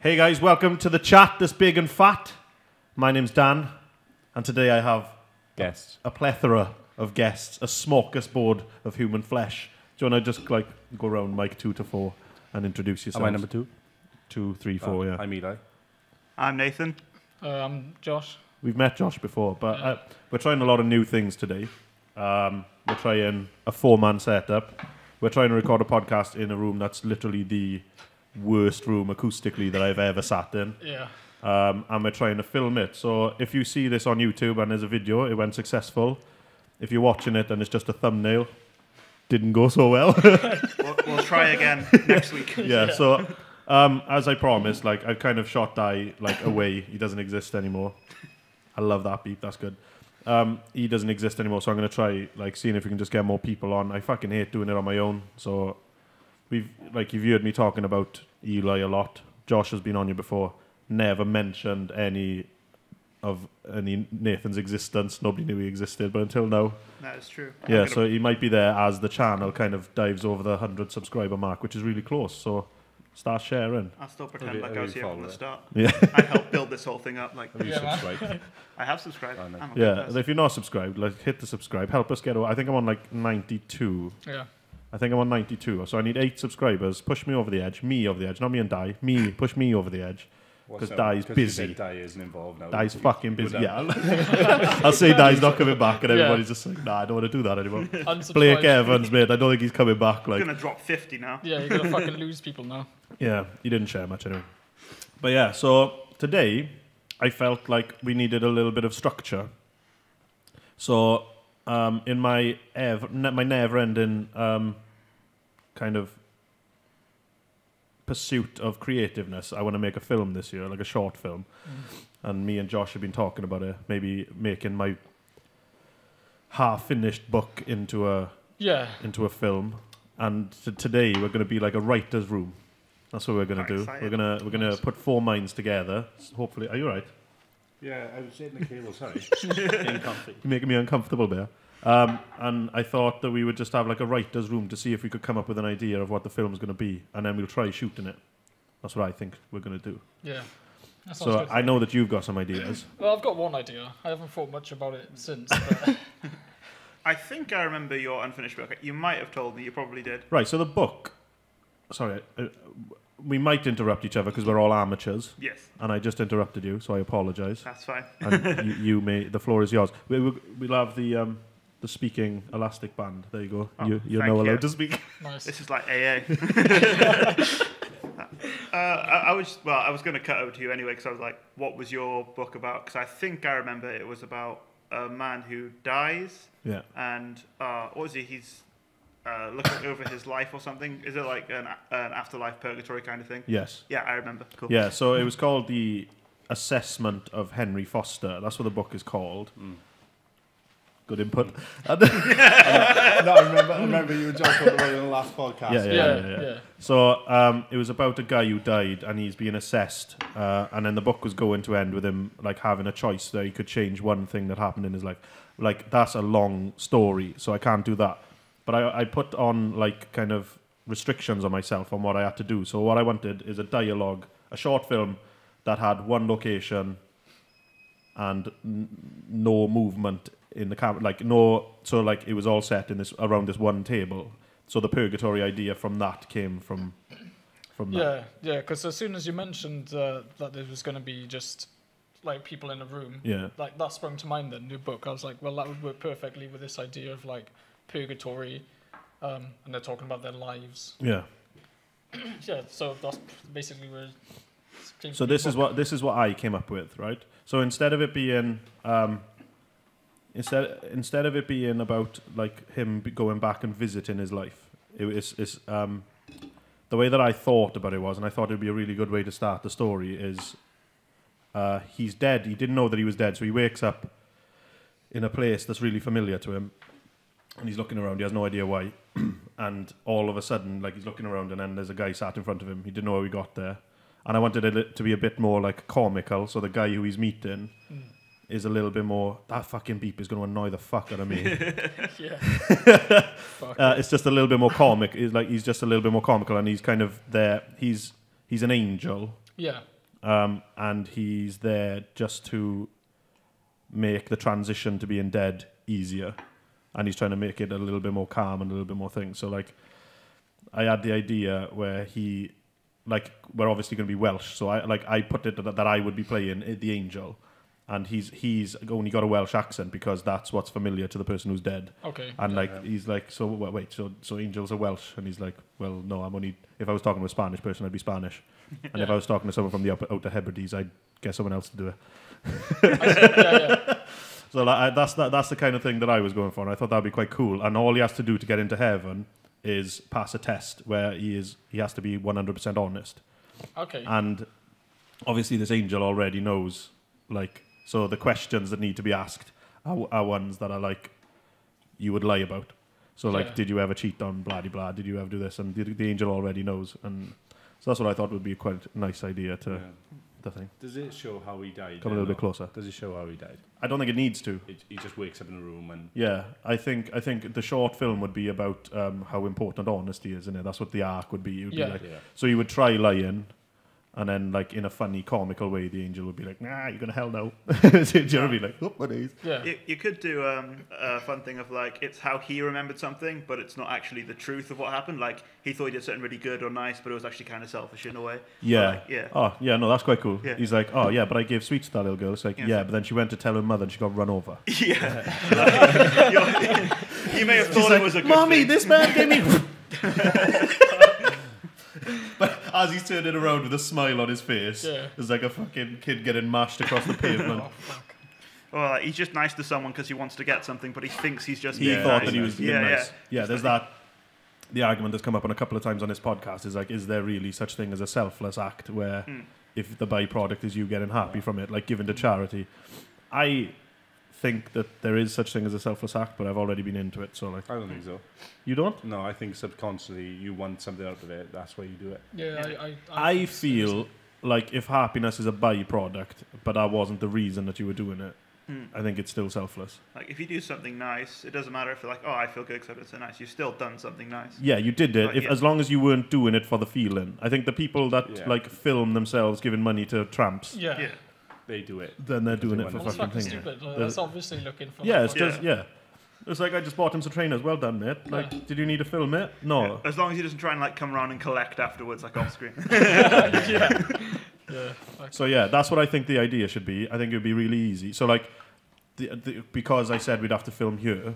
Hey guys, welcome to the chat that's big and fat. My name's Dan, and today I have guests. A plethora of guests, a smorgasbord of human flesh. Do you want to just like go around mic 2 to 4 and introduce yourself? Am I number 2? 2, 3, 4, yeah. I'm Eli. I'm Nathan. I'm Josh. We've met Josh before, but we're trying a lot of new things today. We're trying a 4-man setup. We're trying to record a podcast in a room that's literally the worst room acoustically that I've ever sat in. Yeah. And we're trying to film it. So if you see this on YouTube and there's a video, it went successful. If you're watching it and it's just a thumbnail, didn't go so well. We'll try again next week. Yeah. So as I promised, like I've kind of shot Di like away. He doesn't exist anymore. I love that beat. That's good. He doesn't exist anymore, so I'm gonna try like seeing if we can just get more people on. I fucking hate doing it on my own. So you've heard me talking about Eli a lot. Josh has been on here before. Never mentioned any Nathan's existence. Nobody knew he existed, but until now. That is true. Yeah, so he might be there as the channel kind of dives over the 100 subscriber mark, which is really close. So start sharing. I'll still pretend like I was here from the start. Yeah. I helped build this whole thing up. Like, Have you subscribed? I have subscribed. Oh, no. I'm a good Yeah, person. if you're not subscribed, like hit the subscribe. Help us get over. I think I'm on like 92. Yeah. I think I'm on 92. So I need 8 subscribers. Push me over the edge. Me over the edge. Not me and Di. Me. Push me over the edge. Because Di's busy. Di isn't involved now. Di's fucking busy. Yeah. I'll say Di's not coming back and everybody's just like, nah, I don't want to do that anymore. Blake Evans, mate. I don't think he's coming back. I'm Like, going to drop 50 now. Yeah, you're going to fucking lose people now. yeah, he didn't share much anyway. But yeah, so today I felt like we needed a little bit of structure. So in my never-ending kind of pursuit of creativeness, I want to make a film this year, like a short film. And me and Josh have been talking about it, maybe making my half-finished book into a film. And today we're going to be like a writer's room. That's what we're going to do. Excited. We're gonna put 4 minds together. So hopefully, are you right? Yeah, I was hitting the cable, sorry. You're making me uncomfortable there. And I thought that we would just have like a writer's room to see if we could come up with an idea of what the film's going to be, and then we'll try shooting it. That's what I think we're going to do. Yeah. That sounds So good. I know that you've got some ideas. Well, I've got one idea. I haven't thought much about it since. But I think I remember your unfinished book. You might have told me. You probably did. Right, so the book... Sorry, we might interrupt each other because we're all amateurs, Yes, and I just interrupted you, so I apologise. that's fine. And you may... The floor is yours. We'll have the speaking elastic band. There you go. Oh, You're thank now you. allowed to speak. nice. This is like AA. I was going to cut over to you anyway because I was like, what was your book about? Because I think I remember it was about a man who dies Yeah. and what was he? He's looking over his life or something. Is it like an afterlife purgatory kind of thing? Yes. Yeah, I remember. Cool. Yeah, so it was called The Assessment of Henry Foster. That's what the book is called. Good input. No, I remember you were talking about it in the last podcast. Yeah. So it was about a guy who died and he's being assessed, and then the book was going to end with him like having a choice that he could change one thing that happened in his life. Like that's a long story, so I can't do that. But I put on like kind of restrictions on myself on what I had to do. So what I wanted is a dialogue, a short film that had one location and no movement in the camera, like no. So like it was all set in this around this one table. So the purgatory idea from that came from that. Yeah, because as soon as you mentioned that there was going to be just like people in a room, like that sprung to mind then, your book. I was like, well, that would work perfectly with this idea of like purgatory, and they're talking about their lives. Yeah. Yeah, so that's basically where. So this is what I came up with, right? So instead of it being instead of it being about like him going back and visiting his life, it was the way that I thought about it was, and I thought it'd be a really good way to start the story is he's dead. He didn't know that he was dead, so he wakes up in a place that's really familiar to him, and he's looking around. He has no idea why, and all of a sudden, like he's looking around, and then there's a guy sat in front of him. He didn't know how he got there, and I wanted it to be a bit more like comical. So the guy who he's meeting is a little bit more, that fucking beep is going to annoy the fuck out of me. Yeah. It's just a little bit more comic. He's just a little bit more comical, and he's kind of there. He's an angel, Yeah. And he's there just to make the transition to being dead easier. And he's trying to make it a little bit more calm and a little bit more thing. So, like, I had the idea where he, like, we're obviously going to be Welsh. So, I put it that I would be playing the angel. And he's only got a Welsh accent because that's what's familiar to the person who's dead. Okay. And, like, he's like, so, wait, so angels are Welsh? And he's like, well, no, I'm only, if I was talking to a Spanish person, I'd be Spanish. And if I was talking to someone from the Outer Hebrides, I'd get someone else to do it. Yeah. So that's the kind of thing that I was going for, and I thought that'd be quite cool. And all he has to do to get into heaven is pass a test where he has to be 100% honest. Okay. And obviously, this angel already knows, like, so the questions that need to be asked are ones that are like you would lie about. So, like, did you ever cheat on blah blah? Did you ever do this? And the angel already knows, and so that's what I thought would be quite a nice idea to. The thing. Does it show how he died? Come a little bit closer. Does it show how he died? I don't think it needs to. He just wakes up in a room and... Yeah, I think the short film would be about how important honesty is, isn't it? That's what the arc would be. It would be like, so you would try lying, and then, like, in a funny, comical way, the angel would be like, nah, you're going to hell now. So you'll be like, oh, my days. Yeah. You could do a fun thing of, like, it's how he remembered something, but it's not actually the truth of what happened. Like, he thought he did something really good or nice, but it was actually kind of selfish in a way. Yeah. Like, yeah. Oh, yeah, no, that's quite cool. Yeah. He's like, oh, yeah, but I gave sweets to that little girl. It's like, yeah, but then she went to tell her mother and she got run over. Yeah. Like, you may have thought it was a good Mommy, thing. this man gave me... But as he's turning around with a smile on his face, there's like a fucking kid getting mashed across the pavement. Oh, fuck. Well, like, he's just nice to someone because he wants to get something, but he thinks he's just He being thought nice. that he was being nice. Yeah, there's like, that. The argument that's come up on a couple of times on this podcast is like, is there really such thing as a selfless act where if the byproduct is you getting happy from it, like giving to charity? I think that there is such thing as a selfless act, but I've already been into it, so like... I don't think so. You don't? No, I think subconsciously you want something out of it. That's why you do it. Yeah, I feel like if happiness is a byproduct, but that wasn't the reason that you were doing it, I think it's still selfless. Like, if you do something nice, it doesn't matter if you're like, oh, I feel good because I've done so nice. You've still done something nice. Yeah, you did it. Like, as long as you weren't doing it for the feeling. I think the people that like film themselves giving money to tramps, Yeah. They do it. then they're doing it for That's fucking fucking things. stupid. Like, that's obviously looking for... Yeah, it's Yeah. just It's like, I just bought him some trainers. Well done, mate. Like, did you need to film it? No. As long as he doesn't try and, like, come around and collect afterwards, like, off screen. Yeah. So yeah, that's what I think the idea should be. I think it would be really easy. So like, because I said we'd have to film here,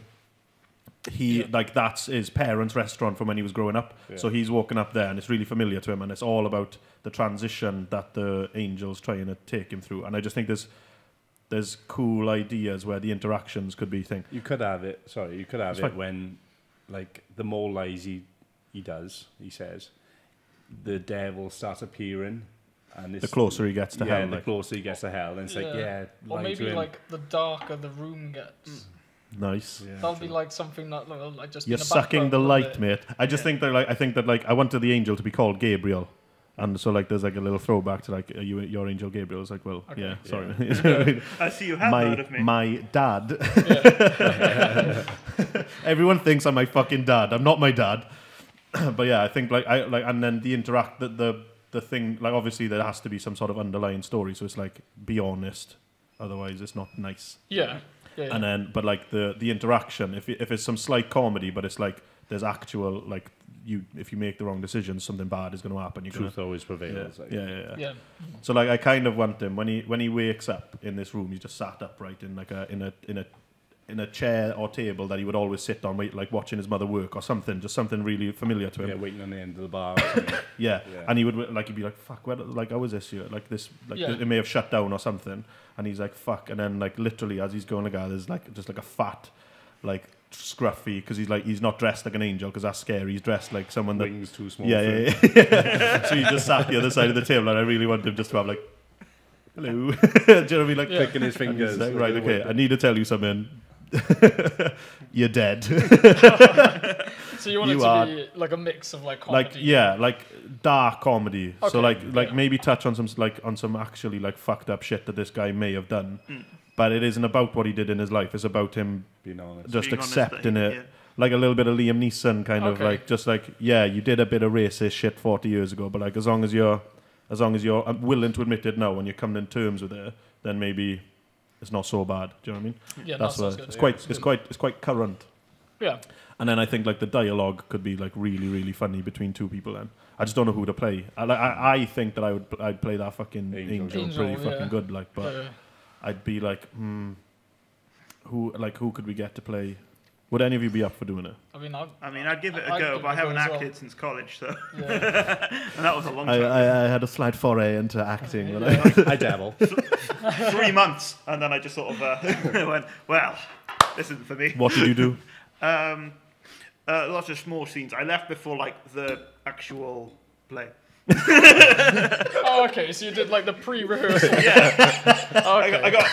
like that's his parents' restaurant from when he was growing up. Yeah. So he's walking up there, and it's really familiar to him, and it's all about the transition that the angel's trying to take him through. And I just think there's cool ideas where the interactions could be things. You could have it. Sorry, you could have It's it fine. when, like, the more lies he says, the devil starts appearing, and The closer he gets to hell, the like. closer he gets to hell, and it's like, Or lie maybe to him. like the darker the room gets. Nice. Yeah, That'll true. be like something that like just. You're in the sucking the background a light, little mate. I just think that I wanted the angel to be called Gabriel. And so, like, there's like a little throwback to like, your angel Gabriel. It's like, well, Okay. yeah, sorry. I see you have heard of me. My dad. bit. Everyone thinks I'm my fucking dad. I'm not my dad. But yeah, I think and then the thing, like, obviously there has to be some sort of underlying story. So it's like, be honest, otherwise it's not nice. Yeah. And then, but like the interaction, if it's some slight comedy, but it's like there's actual, like, if you make the wrong decision, something bad is going to happen. Truth always prevails. Like. Yeah. So like, I kind of want him when he wakes up in this room, he's just sat upright in like in a chair or table that he would always sit on, like watching his mother work or something, just something really familiar to him. Yeah, waiting on the end of the bar. Or something. Yeah. Yeah. And he would like, he'd be like, fuck, where, like, how is this here? Like this, like it may have shut down or something. And he's like, fuck. And then like literally as he's going like, there's like just like a fat, like scruffy, because he's not dressed like an angel, because that's scary. He's dressed like someone that Wings too small. yeah. So he just sat the other side of the table, and I really want him just to have like, hello. Do you know what I mean? Like Clicking his and he's fingers. like, right, okay, I need to tell you something. You're dead. So you want You it are- to be like a mix of like Like, comedy. yeah, like dark comedy. So Okay, like yeah. maybe touch on some actually like fucked up shit that this guy may have done. But it isn't about what he did in his life. It's about him Being honest. just Being honest accepting that it. yeah. Like a little bit of Liam Neeson kind of Okay. like, just like, yeah, you did a bit of racist shit 40 years ago, but like as long as you're as long as you're willing to admit it now and you're coming in terms with it, then maybe it's not so bad. Do you know what I mean? Yeah, That's sounds what, good. it's quite current. Yeah. And then I think like the dialogue could be like really, really funny between two people. Then I just don't know who to play. I think that I'd play that fucking Angel pretty fucking good. Like, but I'd be like, who could we get to play? Would any of you be up for doing it? I mean, I'd give it a go, but I haven't acted since college, so yeah. and that was a long time. I had a slight foray into acting. I dabble. 3 months, and then I just sort of went, well, this isn't for me. What did you do? Lots of small scenes. I left before like the actual play. Oh, okay. So you did like the pre-rehearsal. Yeah. Okay. I got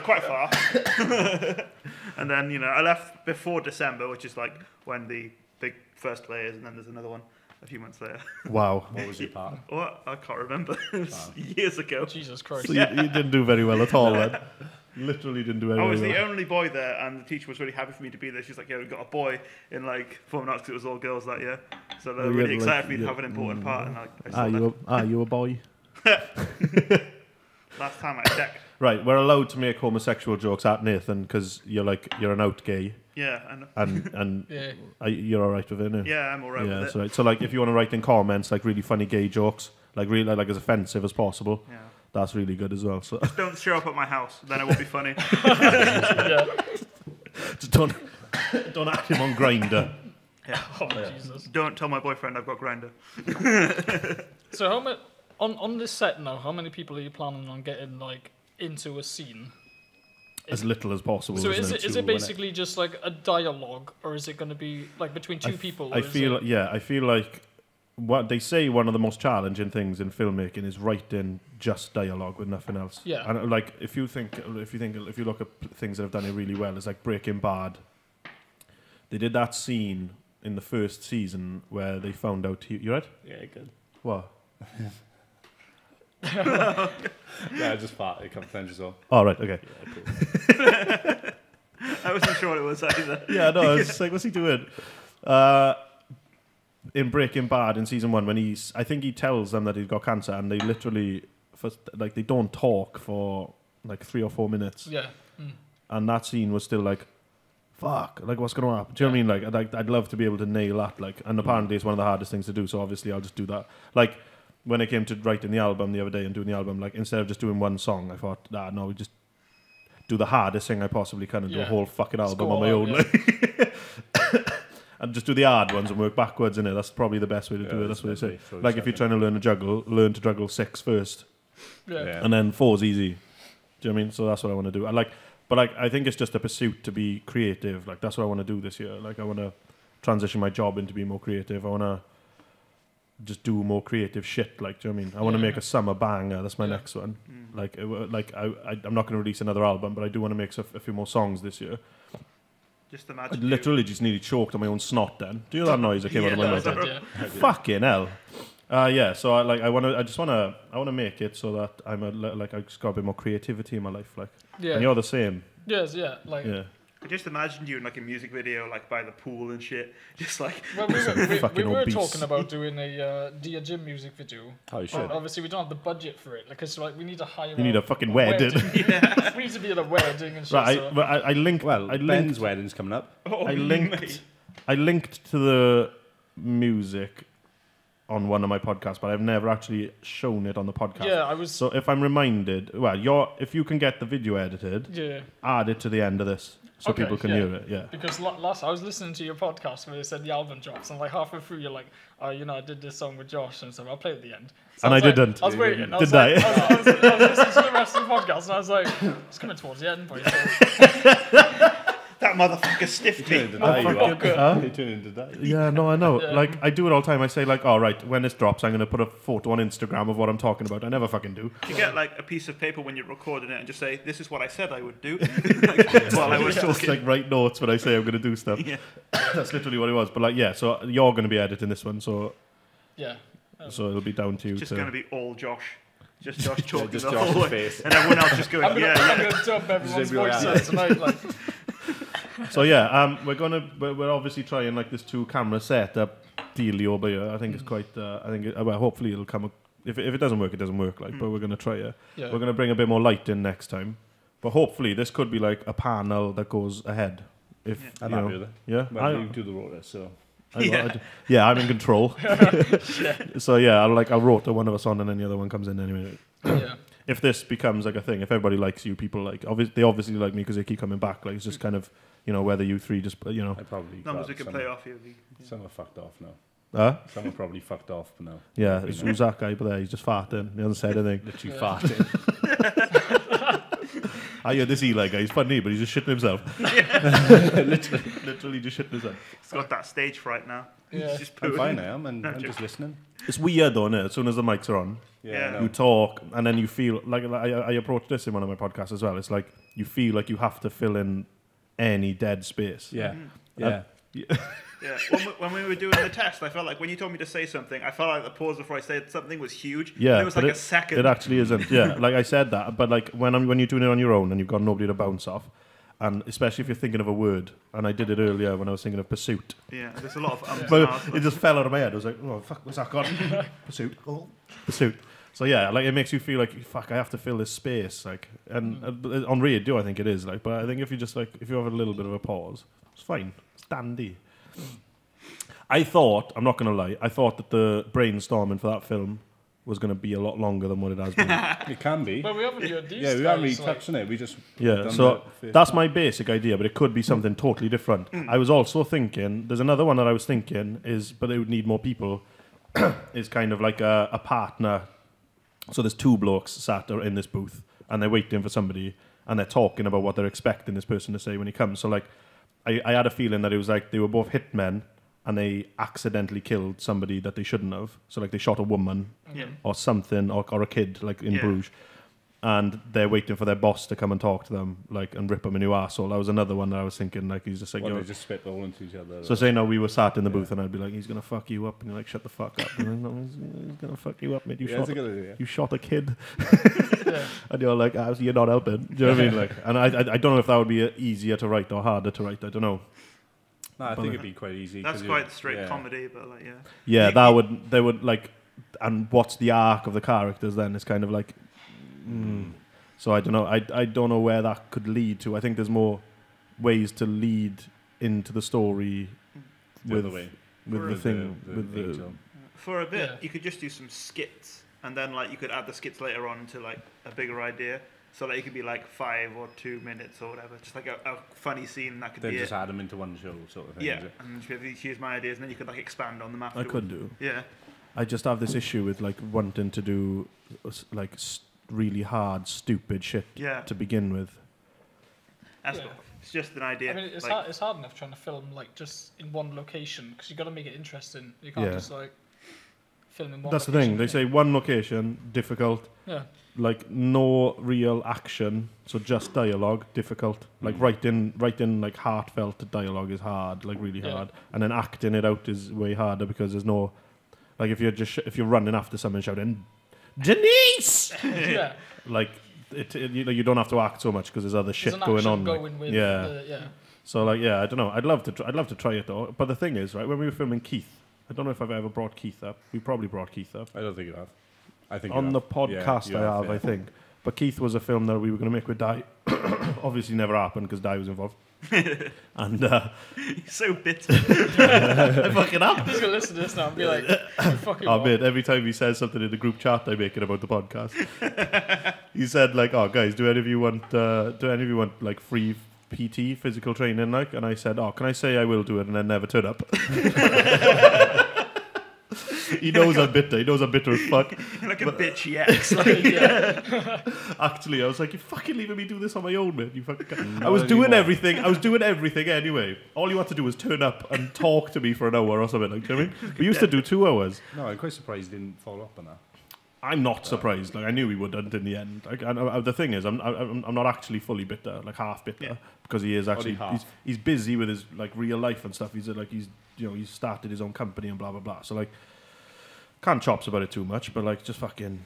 quite far, and then I left before December, which is like when the big first play is, and then there's another one a few months later. Wow. What was your part? What? I can't remember. It was years ago. Jesus Christ. So you didn't do very well at all then. Literally didn't do very well. I was the only boy there, and the teacher was really happy for me to be there. She's like, "Yeah, we've got a boy in like performing arts because it was all girls that year, so they're really excited for me to have an important part." And you a boy? Last time I checked. Right, we're allowed to make homosexual jokes at Nathan because you're an out gay. Yeah, I know. And Yeah. You're all right with it, no? Yeah, I'm all right with it. So, so like if you want to write in comments like really funny gay jokes, like really like as offensive as possible, Yeah. that's really good as well. So Just don't show up at my house, then it will be funny. Yeah. just don't act him on Grindr. Yeah. Oh, Jesus. Don't tell my boyfriend I've got Grindr. So how many on this set now? How many people are you planning on getting like into a scene? As little as possible. So isn't is it basically just like a dialogue, or is it going to be like between two people? I feel like what they say one of the most challenging things in filmmaking is writing just dialogue with nothing else. Yeah. And like if you look at things that have done it really well, it's like Breaking Bad. They did that scene in the first season where they found out you right? Yeah, good. What? Yeah, I just thought it comes as well. Oh right, okay. Yeah, cool. I wasn't sure what it was either. Yeah, no, I was like, what's he doing? In Breaking Bad in season 1, when I think he tells them that he's got cancer, and they literally, they don't talk for like 3 or 4 minutes. Yeah. And that scene was still like, fuck, like what's going to happen? Do you know what I mean? Like, I'd love to be able to nail that. Like, and apparently it's one of the hardest things to do. So obviously I'll just do that. Like when it came to writing the album the other day and doing the album, like instead of just doing one song, I thought, no, we just do the hardest thing I possibly can and do a whole fucking album on my own. Yeah. Like, and just do the hard ones and work backwards in it. That's probably the best way to do it. That's what they say. Like if you're trying to learn to juggle 6 first, Yeah. and then 4's easy. Do you know what I mean? So that's what I want to do. But I think it's just a pursuit to be creative. Like that's what I want to do this year. Like I want to transition my job into being more creative. I want to just do more creative shit. Like, do you know what I mean? I want to make a summer banger. That's my next one. Like I'm not going to release another album, but I do want to make a few more songs this year. Just I imagine. literally just nearly choked on my own snot. Then do you hear that noise that came out of my mouth? Yeah. Fucking hell. Yeah. So I want to make it so that I just got a bit more creativity in my life. Like, Yeah. and you're the same. Yes. Yeah. Like. Yeah. I just imagined you in like a music video, like by the pool and shit. Just like. Well, we Fucking were obese. talking about doing a Dear Jim music video. Oh, you should. But obviously, we don't have the budget for it because like we need to hire. You need a fucking wedding. We need to be at a wedding and shit. Right. So. I linked. Well, I Ben's linked. wedding's coming up. Oh, I mate. linked to the music on one of my podcasts, but I've never actually shown it on the podcast. Yeah, I was. So if I'm reminded, if you can get the video edited, Yeah. add it to the end of this so Okay, people can yeah. hear it. Yeah. Because last I was listening to your podcast where they said the album drops, and like halfway through you're like, oh, I did this song with Josh, and so I'll play it at the end. So And was I like- didn't. I was waiting. I was Did like, I? I was listening to the rest of the podcast, and I was like, it's coming towards the end, boys. So, That motherfucker stiffed me. You are. Huh? You turn into that. Yeah, no, I know. Yeah. Like, I do it all the time. I say, like, all right, when this drops, I'm going to put a photo on Instagram of what I'm talking about. I never fucking do. You get like a piece of paper when you're recording it and just say, "This is what I said I would do." Like, while I was Just talking. like write notes when I say I'm going to do stuff. Yeah. That's literally what it was. But like, yeah, so you're going to be editing this one, so yeah. it'll be down to you. Just to going to be all Josh. Just Josh talking just the Josh's whole way. face. And everyone else just going, I'm gonna, yeah, I'm yeah. gonna dub everyone's Zero voices hours. tonight. Like, So yeah, we're obviously trying like this 2-camera setup dealio, but I think it's quite. Well, hopefully it'll come if it doesn't work, it doesn't work. Like, but we're gonna try it. Yeah. We're gonna bring a bit more light in next time. But hopefully, this could be like a panel that goes ahead. If I'm you happy know, with it. yeah, Well, you do the rotor, so I'm in control. So yeah, I'll rotor one of us on, and then the other one comes in anyway. Yeah. If this becomes like a thing, if everybody likes you, people like they obviously like me because they keep coming back. Like it's just kind of whether you three just I probably. As long as we can play off you. Some are fucked off now. Huh? Some are probably fucked off now. Yeah, who's that guy? But there, he's just farting. He hasn't said anything. Literally farting. I heard this Eli guy. He's funny, but he's just shitting himself. literally just shitting himself. He's got that stage fright now. Yeah. He's just I'm pooing. fine, I am, and I'm just listening. It's weird though, isn't it? As soon as the mics are on, Yeah. no. you talk, and then you feel like I approached this in one of my podcasts as well. It's like you feel like you have to fill in any dead space. Yeah. Uh, Yeah. Yeah. When we were doing the test, I felt like when you told me to say something, I felt like the pause before I said something was huge. Yeah, And it was but like a second. It actually isn't. Yeah, like I said that, but like when you're doing it on your own and you've got nobody to bounce off, and especially if you're thinking of a word, and I did it earlier when I was thinking of pursuit. Yeah, there's a lot of But it just fell out of my head. I was like, oh fuck, what's that got? Pursuit. Oh, pursuit. So yeah, like it makes you feel like fuck, I have to fill this space. Like, and on radio, I think it is like, but I think if you just like if you have a little bit of a pause, it's fine. It's dandy. I thought, I'm not going to lie, I thought that the brainstorming for that film was going to be a lot longer than what it has been. It can be. But we haven't heard these. Yeah, we haven't really guys, touched on it. We just Yeah, done so the that's first my basic idea, but it could be something totally different. I was also thinking, there's another one that I was thinking is, but they would need more people, is kind of like a partner. So there's two blokes sat in this booth, and they're waiting for somebody, and they're talking about what they're expecting this person to say when he comes. So like, I had a feeling that it was like they were both hitmen, and they accidentally killed somebody that they shouldn't have. So like they shot a woman Yeah. or something, or a kid, like in Yeah. Bruges. And they're waiting for their boss to come and talk to them, like, and rip them a new arsehole. That was another one that I was thinking, like, he's just like, Well, yo. they just spit all into each other. So say no, we were sat in the booth, and I'd be like, he's gonna fuck you up, and you're like, shut the fuck up. And I'm like, no, he's gonna fuck you up, mate. That's a good idea. You shot a kid, Yeah. and you're like, you're not helping. Do you know what I mean? Like, and I don't know if that would be easier to write or harder to write. I don't know. No, I think it'd be quite easy. That's 'cause quite straight comedy, but like, yeah. Yeah, You- they would like, and what's the arc of the characters then? It's kind of like, so I don't know. I don't know where that could lead to. I think there's more ways to lead into the story The other with way. with For the the- thing with the. angel. For a bit, Yeah. you could just do some skits, and then like you could add the skits later on to like a bigger idea, so that it could be like 5 or 2 minutes or whatever, just like a funny scene that could Then be just it. add them into one show, sort of thing. Yeah, is it? and here's my ideas, and then you could like expand on them I afterwards. could do. Yeah, I just have this issue with like wanting to do like really hard, stupid shit yeah. to begin with. That's Yeah. cool. It's just an idea. I mean, it's like, hard enough trying to film like just in one location because you got to make it interesting. You can't Yeah. just like film in one. That's the location, thing. They can say one location, difficult. you? Yeah. Like no real action, so just dialogue, difficult. Like writing like heartfelt dialogue is hard, like really Yeah. hard, and then acting it out is way harder because there's no, like if you're if you're running after someone shouting, Denise, Yeah. like you don't have to act so much because there's other shit There's an going action on. like, going with yeah. yeah. So like yeah, I don't know. I'd love to try it though. But the thing is, right, when we were filming Keith, I don't know if I've ever brought Keith up. We probably brought Keith up. I don't think you have. I think you On the have. podcast Yeah, you I have, yeah. I think. But Keith was a film that we were going to make with Di. Obviously never happened because Di was involved. And He's so bitter. I fucking am. He's gonna listen to this now and be like, "You fucking Oh, what?" mate, every time he says something in the group chat I make it about the podcast. He said like, oh guys, do any of you want like free PT, physical training, like? And I said, oh, can I say I will do it and then never turn up? He knows I'm bitter. He knows I'm bitter as fuck. Like a bitch, yes. Like, Yeah. Actually, I was like, you're fucking leaving me do this on my own, man. You fucking can't. I Not was doing anymore. everything. I was doing everything anyway. All you had to do was turn up and talk to me for an hour or something. Like, do you know what I mean? We used to do 2 hours. No, I'm quite surprised he didn't follow up on that. I'm not surprised. Like, I knew he wouldn't in the end. Like, the thing is, I'm not actually fully bitter, like half bitter, Yeah. because he is actually half. he's busy with his like real life and stuff. He's he's started his own company and blah blah blah. So like, can't chops about it too much, but like, just fucking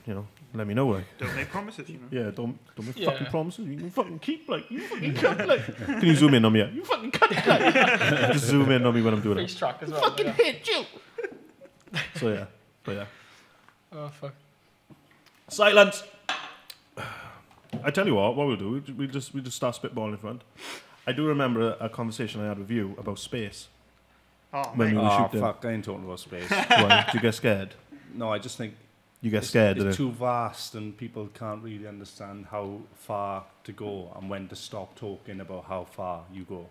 let me know. Like, don't make promises, you know. yeah, don't make Yeah. fucking promises. You can fucking keep like you fucking cut like. Can you zoom in on me? You fucking cut like. Just zoom in on me when I'm doing Face it. track as well. Fucking yeah. hit you. So yeah, but yeah. Oh fuck. Silence. I tell you what we'll do. We just start spitballing in front. I do remember a conversation I had with you about space. Oh, When mate. we were Oh, shooting. fuck, I ain't talking about space. Why? Do you get scared? No, I just think You get scared, it's do you? too vast and people can't really understand how far to go and when to stop talking about how far you go.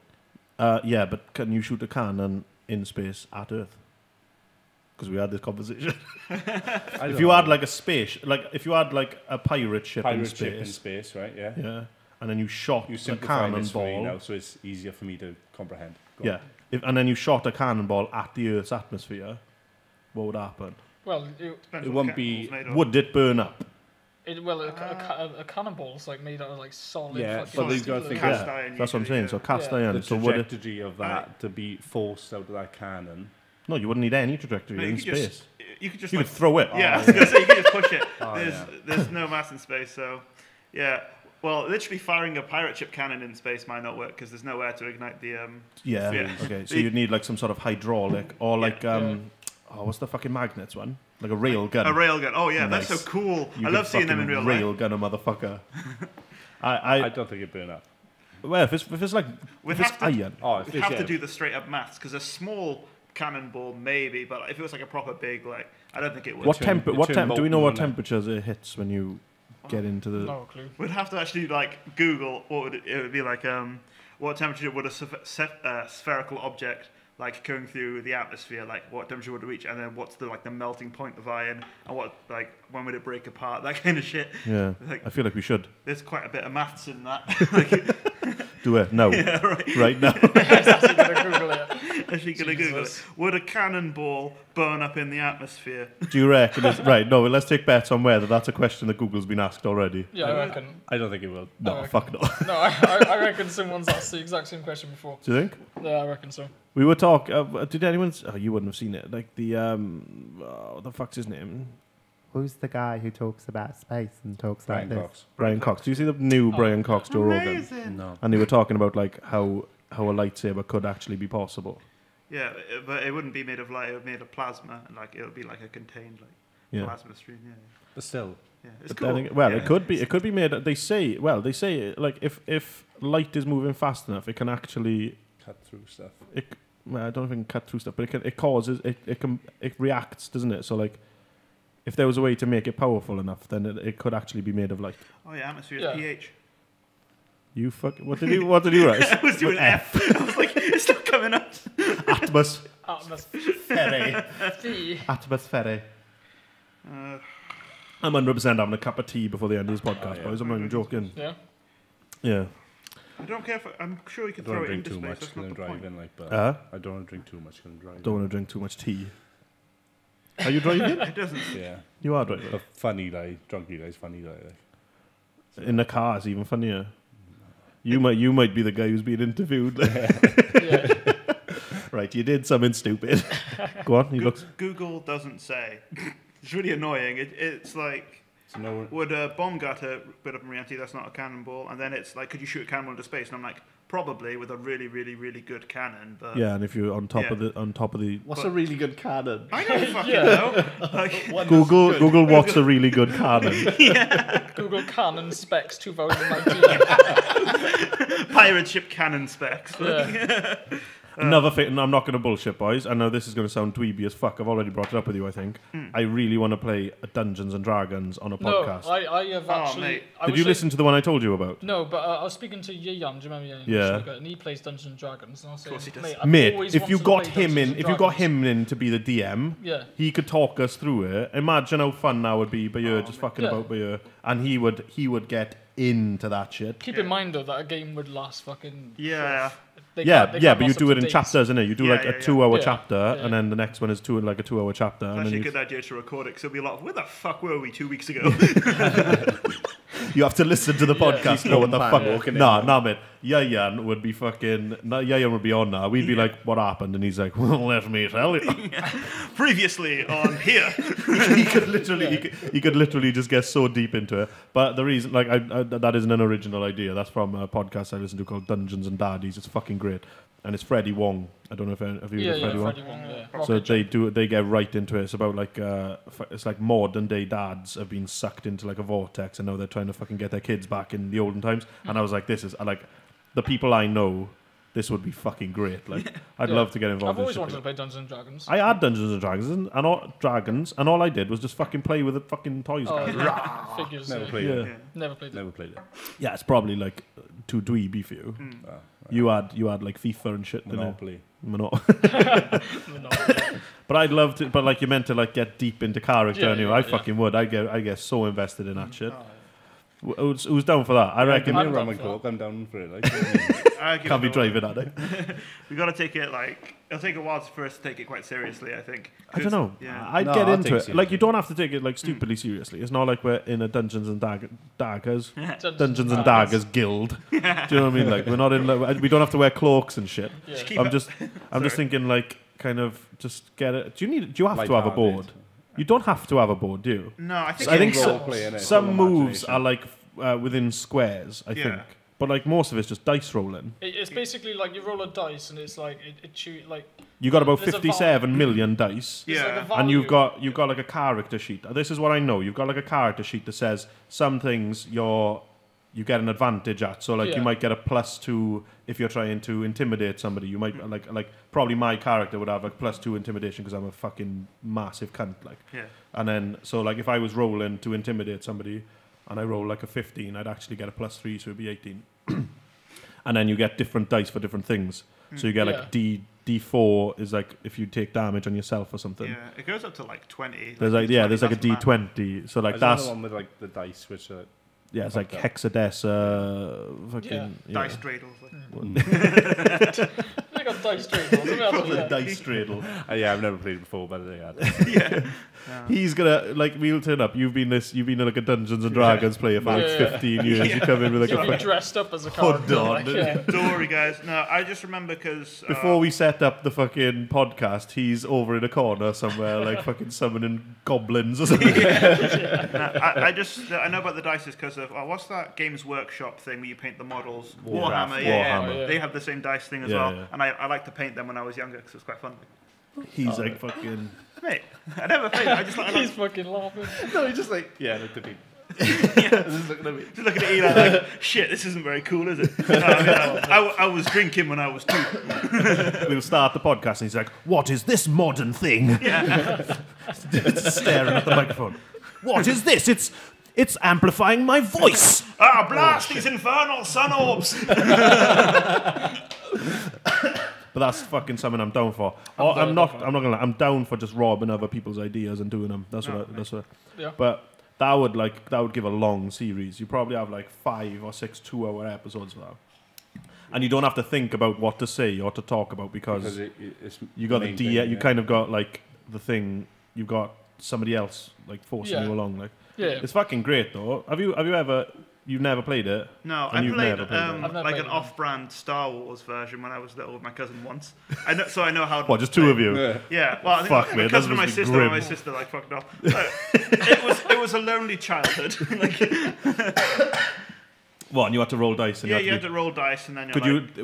Yeah, but can you shoot a cannon in space at Earth? Because we had this conversation. If you had like a space, like if you had like a pirate ship in pirate space, ship in space, right? Yeah. yeah, and then you shot You a simplify this for me cannonball, now, so it's easier for me to comprehend. Go yeah, on. and then you shot a cannonball at the Earth's atmosphere, what would happen? Well, Depends It what won't the be- cannonball's made of. Would it burn up? a cannonball's like made out of like solid. Yeah, fucking but you've got to steel. think Cast Yeah, iron that's what I'm usually, saying. So cast Yeah. iron. The So would it? trajectory of that to be forced out of that cannon. No, you wouldn't need any trajectory No, in you could space. just, you could just You like, could throw it. yeah, I was gonna say you could just push it. Oh, There's no mass in space, so yeah. Well, literally firing a pirate ship cannon in space might not work because there's nowhere to ignite the. Yeah. Yeah. Okay. So you'd need like some sort of hydraulic or like Yeah. oh, what's the fucking magnets one? Like a rail gun. A railgun. Oh yeah, that's Nice. so cool. You I could love seeing them in fucking real life. rail gun a motherfucker. I I don't think it'd burn up. well, if it's like We'd if it's have to- iron. Oh, We have to do the straight up maths because a small cannonball maybe, but if it was like a proper big, like I don't think it would. What turn- temp? you What turn temp? Do we know what molten, wouldn't temperatures it hits when you get into the? No clue. We'd have to actually like Google what would it would be like. What temperature would a spherical object like going through the atmosphere? Like what temperature would it reach? And then what's the like the melting point of iron? And what like when would it break apart? That kind of shit. Yeah. Like I feel like we should there's quite a bit of maths in that. Like, do it now. yeah, right. Right now. Actually gonna Google it. Actually, gonna Google it. Jesus. Would a cannonball burn up in the atmosphere? Do you reckon? Right. No. Let's take bets on whether that's a question that Google's been asked already. Yeah, I reckon. I don't think it will. No. Okay. Fuck no. No, I reckon someone's asked the exact same question before. Do you think? Yeah, I reckon so. We were talking. Did anyone? Oh, you wouldn't have seen it. Like the what the fuck's his name? Who's the guy who talks about space and talks Brian like this? Cox. Brian Cox. Do you see the new Brian Cox Joe Rogan? Amazing. No. And they were talking about like how a lightsaber could actually be possible. Yeah, but it wouldn't be made of light. It would be made of plasma, and like it would be like a contained like Yeah. plasma stream. Yeah, But still, yeah, it's But cool. then, well, Yeah. it could be. It could be made. They say. Well, they say like if light is moving fast enough, it can actually. cut through stuff. Well, I don't know if it can cut through stuff, but it can. It causes. It reacts, doesn't it? So like, if there was a way to make it powerful enough, then it could actually be made of light. Oh yeah, atmosphere Yeah. is pH. You fuck. What did you? What did you write? I was doing F. I was like, it's not coming up. Atmosphere. Atmosphere. Atmosphere. Uh, I'm 100% having a cup of tea before the end of this podcast, yeah. boys. I'm not even joking. Yeah. Yeah. I don't care if I'm sure you I can don't throw want it to drink into too space. much That's because I'm not the point. driving. Like, but I don't want to drink too much because I'm driving. Don't want to drink too much tea. Are you driving? It doesn't. Yeah. You are driving. But funny like drunk you guys funny like. In the car is even funnier. You might be the guy who's being interviewed. Yeah. Right, you did something stupid. Go on. He looks. Google doesn't say. It's really annoying. It's like, So no one, would a bomb gutter put up in reality? That's not a cannonball. And then it's like, could you shoot a cannonball into space? And I'm like, probably with a really, really, really good cannon. But Yeah, and if you're on top of the What's But- a really good cannon? I don't fucking Yeah. know. Like, Google what's a really good cannon. Google Canon specs 2019. pirate ship cannon specs. Yeah. Another thing, and I'm not going to bullshit, boys. I know this is going to sound dweeby as fuck. I've already brought it up with you, I think. I really want to play Dungeons and Dragons on a No, podcast. I have actually. mate. I Did was you saying- listen to the one I told you about? No, but I was speaking to Yeyan. Do you remember Yeyan? Yeah. And he plays Dungeons and Dragons. And I was saying, course he does. Mate, I've Mate, always if you wanted to got play him Dungeons in, and if you got Dragons. him in to be the DM, Yeah. he could talk us through it. Imagine how fun that would be by you, just fucking Yeah. about by you, and he would get into that shit. Keep in mind though that a game would last fucking. Yeah. They Yeah, can't but you last up do to it in dates. chapters, innit? You do Yeah, like yeah, a yeah. 2 hour Yeah, chapter, yeah. and then the next one is like a 2 hour chapter. It's And actually a then good idea to record it because it'll be a lot of, where the fuck were we 2 weeks ago? you have to listen to the podcast to know what the plan fuck. walking in, Nah, man. nah, mate. Yayan would be fucking. Yayan would be on now. We'd be like, "What happened?" And he's like, "Well, let me tell you." Previously on here. he could literally just get so deep into it. But the reason, like, that isn't an original idea. That's from a podcast I listen to called Dungeons and Daddies. It's fucking great. and it's Freddie Wong. I don't know if have you heard of Freddie Wong? Wong, So they get right into it. It's about like it's like modern day dads have been sucked into like a vortex, and now they're trying to fucking get their kids back in the olden times. And I was like, this is like the people I know. This would be fucking great. Like, I'd love to get involved. I've always wanted to play Dungeons and Dragons. I had Dungeons and Dragons, and all I did was just fucking play with the fucking toys. Figures. Never played it. Never played it. Never played it. Yeah, it's probably like too dweeby for you. Oh, right. You had like FIFA and shit. Monopoly. But I'd love to. But like you meant to like get deep into character anyway. I fucking would. I get so invested in that shit. Who's down for that? I reckon. I'm down for it. Like, can't be driving at it. We got to take it like it'll take a while to first take it quite seriously. I think. I don't know. Yeah. I'd get into it. Like you don't have to take it like stupidly seriously. It's not like we're in a Dungeons and Daggers guild. Do you know what I mean? Like we're not in. Like, we don't have to wear cloaks and shit. Yeah. I'm just thinking like kind of just get it. Do you have to have a board? You don't have to have a board, do you? No, I think. I think some some moves are like within squares. I think. But like most of it's just dice rolling. It's basically like you roll a dice and it's like like you got about 57 million dice. Yeah. Like and you've got like a character sheet. This is what I know. You've got like a character sheet that says some things you get an advantage at. So like you might get a +2 if you're trying to intimidate somebody. You might like probably my character would have a +2 intimidation because I'm a fucking massive cunt. Like. Yeah. And then so like if I was rolling to intimidate somebody. And I roll like a 15, I'd actually get a +3, so it'd be 18. And then you get different dice for different things. So you get like D4 is like if you take damage on yourself or something. Yeah, it goes up to like 20. There's like there's like a D20. So like that's the one with like the dice, which are it's like hexadecimal, fucking dice dreidels. They got dice dreidels. Probably dice dreidel. I've never played it before, but they had. He's gonna like we'll turn up. You've been like a Dungeons and Dragons player for like 15 years. You come in with like You'll a be dressed up as a character. Don't worry, guys. No, I just remember because before we set up the fucking podcast, he's over in a corner somewhere, like fucking summoning goblins or something. I know about the dice because of what's that Games Workshop thing where you paint the models? Warhammer. Yeah. They have the same dice thing as well, and I like to paint them when I was younger because it was quite fun. He's like fucking. Mate, I never played it. I just like. He's fucking laughing. No, he's just like look at me. Just looking at you like, shit, this isn't very cool, is it? I was drinking when I was 2. We'll start the podcast and he's like, what is this modern thing? Staring at the microphone. What is this? It's amplifying my voice. Blast these infernal sun orbs. But that's fucking something I'm down for. I'm not gonna lie, I'm down for just robbing other people's ideas and doing them. That's what. Yeah. But that would give a long series. You probably have like 5 or 6 2-hour episodes for that. And you don't have to think about what to say or to talk about because it's you got the you kind of got like the thing. You've got somebody else like forcing you along. Like it's fucking great though. Have you ever? You've never played it? No, I played like an off-brand Star Wars version when I was little with my cousin once. I know how. What, just 2 of you? Yeah. Well, I think fuck, my cousin and my sister, and my sister like fucked off. It was a lonely childhood. What? And you had to roll dice. And you had to roll dice, and then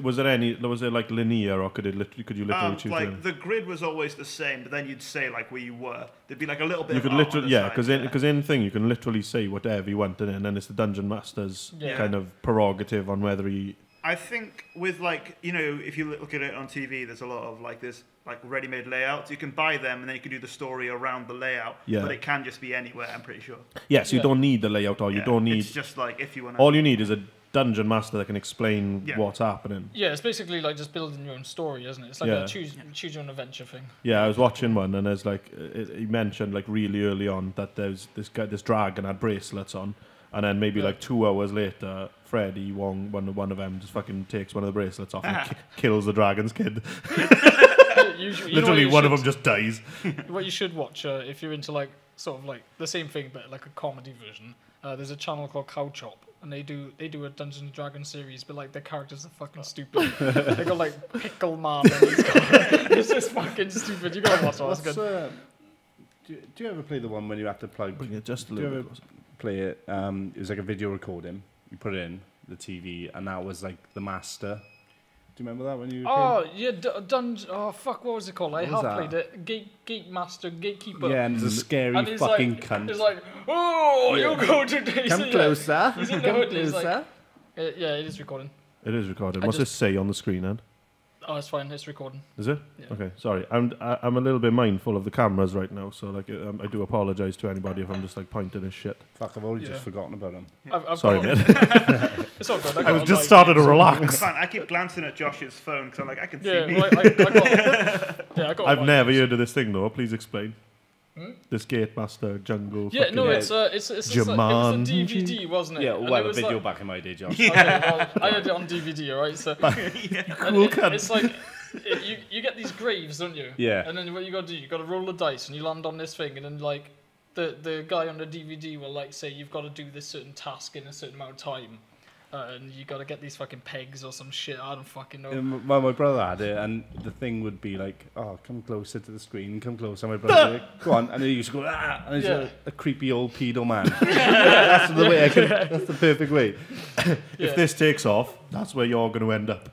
was it like linear, or could you literally choose? Like the grid was always the same, but then you'd say like where you were. There'd be like a little bit. You could literally, because in thing you can literally say whatever you want, and then it's the dungeon master's kind of prerogative on whether he. I think with like if you look at it on TV, there's a lot of like this like ready-made layouts. You can buy them, and then you can do the story around the layout. Yeah. But it can just be anywhere. I'm pretty sure. Yes, you don't need the layout, or you don't need. It's just like if you want. All you need is a dungeon master that can explain what's happening. Yeah, it's basically like just building your own story, isn't it? It's like a choose your own adventure thing. Yeah, I was watching one, and there's like he mentioned like really early on that there's this dragon had bracelets on, and then maybe like 2 hours later, Freddie Wong, one of them, just fucking takes one of the bracelets off and kills the dragon's kid. Literally, one of them just dies. What you should watch if you're into like sort of like the same thing but like a comedy version. There's a channel called Cow Chop, and they do a Dungeons and Dragons series, but like their characters are fucking stupid. They got like Pickle Man, and it's just fucking stupid. You gotta watch it. That's good. Do you ever play the one when you have to plug? Bring it just a little bit. Play it. It was like a video recording. You put it in the TV, and that was like the master. Do you remember that when you were Oh, yeah, oh, fuck, what was it called? I What have was that? played it. Gatekeeper. Yeah, and there's a scary And he's fucking like, cunt. He's like, oh, Yeah. you go to Come closer. He's in the Come hood. He's like, closer. yeah, it is recording. It is recorded. I What's just- this say on the screen, then? Oh, it's fine. It's recording. Is it? Yeah. Okay, sorry. I'm a little bit mindful of the cameras right now, so like I do apologise to anybody if I'm just like pointing at shit. Fuck, I've already Yeah. just forgotten about him. I've Sorry, got, mate. It's all good. I was just starting to It's relax. fine. I keep glancing at Josh's phone because I'm like, I can see Yeah, me. well, I got. Yeah, I got. I've one. never heard of this thing though. Please explain. Hmm? This Gatemaster jungle. Yeah, fucking- no, it's just like, it was a Jumanji. DVD, wasn't it? Yeah, And well, it a was video like, back in my day, Josh. Okay, well, I had it on DVD, alright? So Cool cunt. it's like you get these graves, don't you? Yeah. And then what you got to do, you got to roll the dice, and you land on this thing, and then like the guy on the DVD will like say you've got to do this certain task in a certain amount of time, and you got to get these fucking pegs or some shit. I don't fucking know. Well, my brother had it, and the thing would be like, "Oh, come closer to the screen, come closer." My brother, would be like, go on, and then he used to go, "Ah," and he's Yeah. a creepy old pedo man. That's the way. That's the perfect way. Yeah. If this takes off, that's where you're going to end up.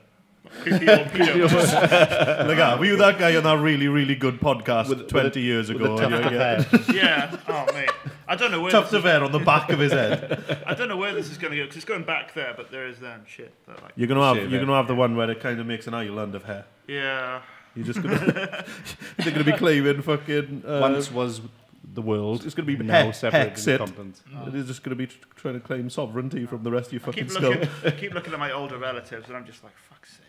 Creepy old pedo. Like, were you that guy on that really, really good podcast With 20 years With ago? the tuft of hair. Yeah. Oh mate. I don't know where. Tuft This of hair on the back of his head. I don't know where this is going to go because it's going back there, but there is then shit. But like, You're gonna Shave have the one where it kind of makes an island of hair. yeah. You're just gonna they're gonna be claiming fucking. Once was the world. It's gonna be now hex separated it. continents. They're just gonna be trying to claim sovereignty from the rest of your I fucking keep looking at my older relatives, and I'm just like, fuck's sake.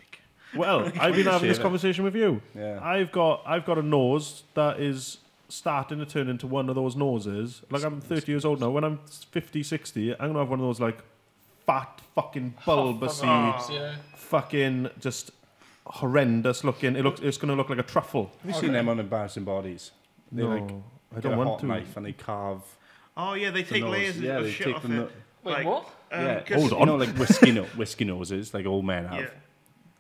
Well, I've been having this Shave it. conversation with you. Yeah. I've got a nose that is starting to turn into one of those noses. Like, I'm 30 years old now. When I'm 50, 60, I'm gonna have one of those like fat fucking bulbousy, Yeah. fucking just horrendous looking. It's gonna look like a truffle. Have you seen them on embarrassing bodies? They like I get don't a want hot to. knife and they carve Oh yeah, they the take nose. layers Yeah, of they shit take off the it. Wait, Like, what? yeah, 'cause- Hold on. You know, like whiskey noses, like old men have. Yeah.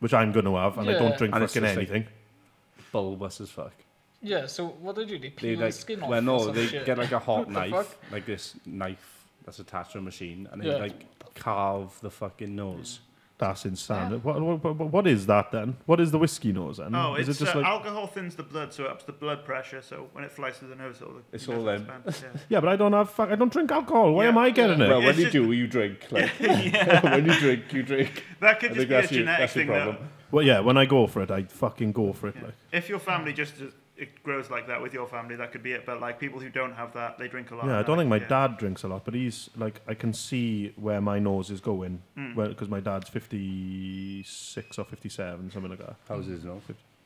Which I'm gonna have, and I Yeah. don't drink And it's fucking just like- anything. Bulbous as fuck. Yeah. So what do? They They peel the like, skin off. well, or no, some they shit? get like a hot What the knife, fuck? like this knife that's attached to a machine, and they Yeah. like carve the fucking nose. That's insane. What is that then? What is the whiskey nose then? Oh, is it's it just like? alcohol thins the blood, so it ups the blood pressure. So when it flies through the nose, It's all them. Yeah, but I don't drink alcohol. Why Yeah. am I getting it? Well, when It's you just- do, you drink. Like, when you drink, you drink. That could I just think be a that's your genetic thing. Though. problem. Well, yeah, when I go for it, I fucking go for it. Yeah. Like, If your family just it grows like that with your family, that could be it. But like people who don't have that, they drink a lot. yeah, I and don't think my yeah. dad drinks a lot, but he's like, I can see where my nose is going. Mm. Well, because my dad's 56 or 57, something like that. How's his nose?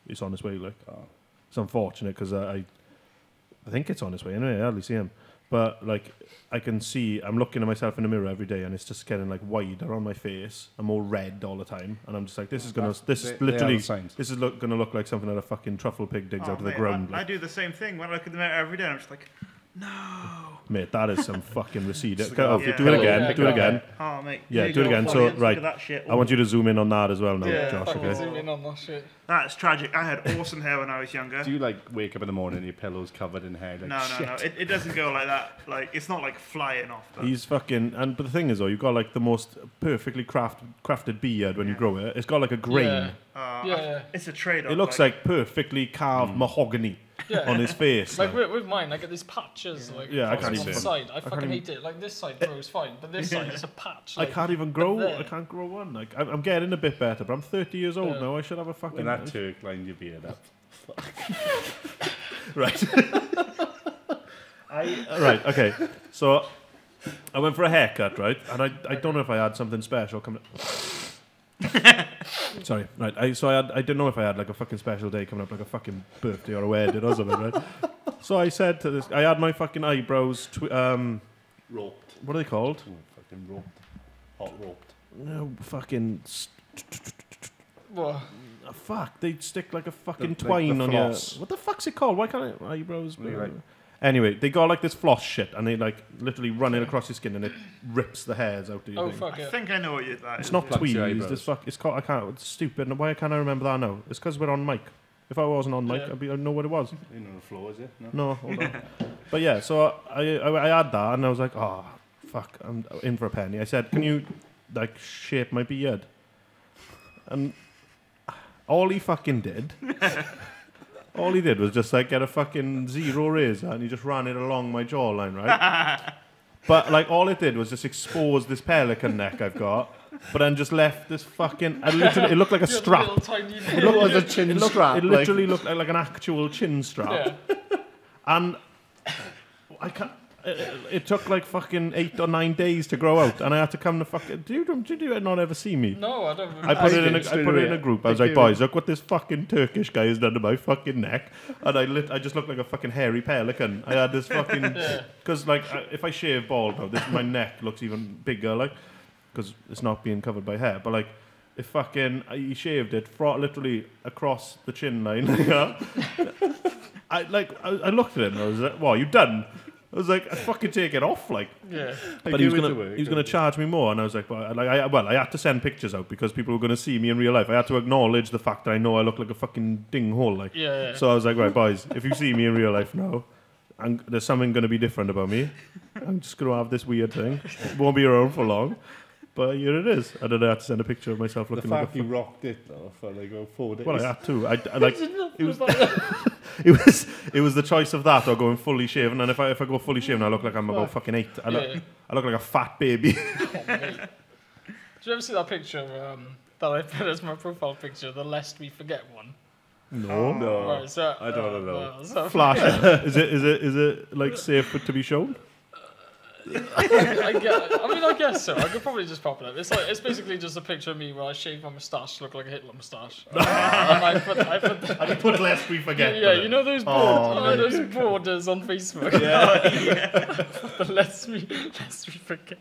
He's on his way. Like, Oh. it's unfortunate because I think it's on his way anyway. I hardly see him, but like I can see. I'm looking at myself in the mirror every day, and it's just getting like wider on my face. I'm all red all the time, and I'm just like, this is gonna. This is They are literally. the signs. This is gonna look like something that a fucking truffle pig digs Oh, out of the mate, ground. I Like, do the same thing when I look at the mirror every day. I'm just like, no. mate, that is some fucking receipt. Just Okay, yeah. do it again. Yeah, do it again. Oh mate. Yeah, Here you do it go, again. So, audience, right, Look at that shit. I want you to zoom in on that as well now, Yeah, Josh. fucking Okay. zoom in on that shit. That's tragic. I had awesome hair when I was younger. Do you like wake up in the morning and your pillow's covered in hair? Like, No. It doesn't go like that. Like it's not like flying off. But He's fucking. But the thing is, though, you've got like the most perfectly crafted beard when you Yeah. grow it. It's got like a grain. Yeah. uh, Yeah. it's a trade-off. It looks like perfectly carved mahogany Yeah. on his face. Like like. with mine, I get these patches. Like Yeah, I on can't the even- side. I can't fucking even- hate it. Like this side grows fine, but this side is a patch. I Like, can't even grow. there. I can't grow one. Like I'm getting a bit better, but I'm 30 years old Yeah. now. I should have a fucking. when that Turk lined your beard up. Right. Right. Okay. So I went for a haircut, right? And I don't know if I had something special coming. Sorry. Right. I didn't know if I had like a fucking special day coming up, like a fucking birthday or a wedding or something, right? So I said to this, I had my fucking eyebrows. Roped. What are they called? Ooh, fucking roped. Hot roped. No, fucking. Well, Fuck, they stick like a fucking The- like twine the on your. floss. What the fuck's it called? Why can't I eyebrows? What do you like? Anyway, they got like this floss shit, and they like literally run it across your skin, and it rips the hairs out of your oh thing. fuck I it. think I know what that It's is. not Plucks your tweezed. eyebrows. It's fuck. It's called. I can't. It's stupid. Why can't I remember that now? It's because we're on mic. If I wasn't on mic, Yeah. I'd know what it was. You know the floor, is it? No. No, hold on. But yeah, so I had that, and I was like, oh fuck, I'm in for a penny. I said, can you like shape my beard? And all he fucking did, all he did was just like get a fucking zero razor and he just ran it along my jawline, right? But like all it did was just expose this pelican neck I've got, but then just left this fucking. It looked like a strap. It looked like a chin strap. It literally looked like an actual chin strap. Yeah. And I can't. It took like fucking 8 or 9 days to grow out, and I had to come to fucking. Did you not ever see me? No, I don't. I put it in a group. I was like, boys, look what this fucking Turkish guy has done to my fucking neck, and I just looked like a fucking hairy pelican. I had this fucking because like if I shave bald now, my neck looks even bigger, like because it's not being covered by hair. But like if fucking he shaved it literally across the chin line, I looked at him. And I was like, "What, you done?" I was like, "I'd fucking take it off, like." Yeah. But he was gonna charge me more, and I was like, I had to send pictures out because people were gonna see me in real life. I had to acknowledge the fact that I know I look like a fucking dinghole, like. Yeah. So I was like, right, boys, if you see me in real life now, there's something gonna be different about me. I'm just gonna have this weird thing. It won't be around for long. But here it is. And then I had to send a picture of myself looking like a... The fact you rocked it, though, for like 4 days. Well, I had to. It was the choice of that or going fully shaven. And if I go fully shaven, I look like I'm about fucking 8. I look like a fat baby. Did you ever see that picture that I put as my profile picture, the Lest We Forget one? No. Right, so, I don't know. Flash. Is it like safe to be shown? I guess so. I could probably just pop it up. It's basically just a picture of me where I shave my moustache to look like a Hitler moustache. And I put Lest We Forget. Yeah, you know those those borders on Facebook. Yeah. Lest we forget.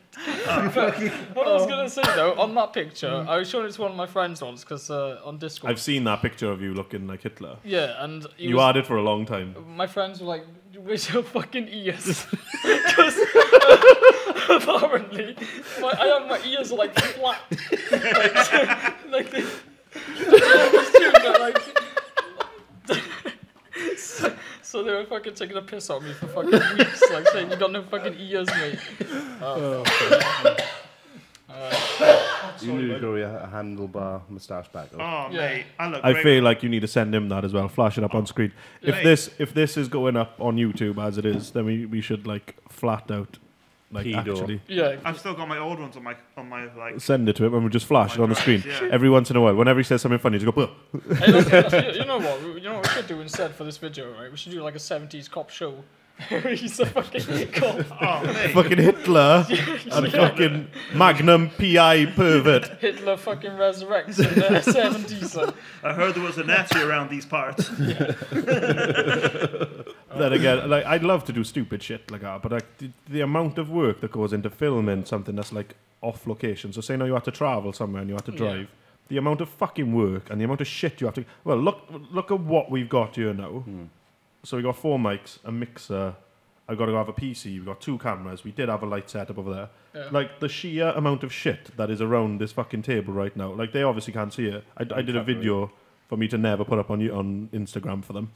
What I was gonna say though, on that picture, I was showing it to one of my friends once because on Discord. I've seen that picture of you looking like Hitler. Yeah, and you had it for a long time. My friends were like, "Where's your fucking ears?" Because apparently, my ears are like flat. So they were fucking taking a piss on me for fucking weeks, like saying, "You got no fucking ears, mate." You need to grow your handlebar moustache back up. Oh, mate, I feel like you need to send him that as well. Flash it up on screen. If this is going up on YouTube as it is, then we should like flat out, like Pedo. actually. Yeah. I've still got my old ones on my like. Send it to him and we'll just flash it on the screen. Yeah. Every once in a while. Whenever he says something funny, just go. Hey, look, you know what? You know what we should do instead for this video, right? We should do like a 70s cop show. He's a fucking cop. Oh, mate. Fucking Hitler and fucking Magnum PI pervert. Hitler fucking resurrects in the 70s. I heard there was a Nazi around these parts. Then again, like I'd love to do stupid shit like that, but like the amount of work that goes into filming something that's like off location. So say now you have to travel somewhere and you have to drive. Yeah. The amount of fucking work and the amount of shit you have to. Well, look at what we've got here now. So we got 4 mics, a mixer. I've got to go have a PC. We've got 2 cameras. We did have a light setup over there. Yeah. Like the sheer amount of shit that is around this fucking table right now. Like they obviously can't see it. I did a video for me to never put up on Instagram for them.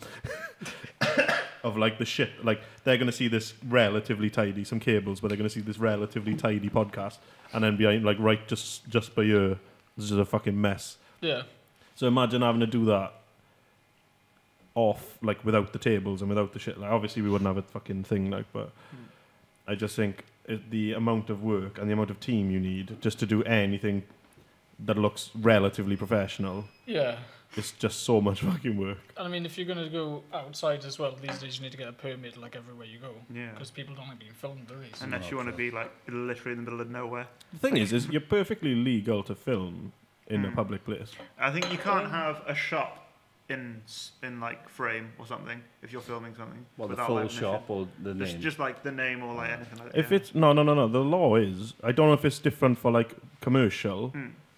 Of like the shit. Like they're gonna see this relatively tidy, some cables, but they're gonna see this relatively tidy podcast, and then behind like right just by here, this is a fucking mess. Yeah. So imagine having to do that off, like without the tables and without the shit. Like obviously we wouldn't have a fucking thing, like, but I just think the amount of work and the amount of team you need just to do anything that looks relatively professional. Yeah. It's just so much fucking work. And I mean, if you're going to go outside as well, these days you need to get a permit like everywhere you go. Yeah. Because people don't like being filmed, do they? So unless you want to be like literally in the middle of nowhere. The thing is you're perfectly legal to film in a public place. I think you can't have a shop in like frame or something if you're filming something. Well, the without, full like, shop or the name? Just like the name or like anything like that. If it's no. The law is, I don't know if it's different for like commercial,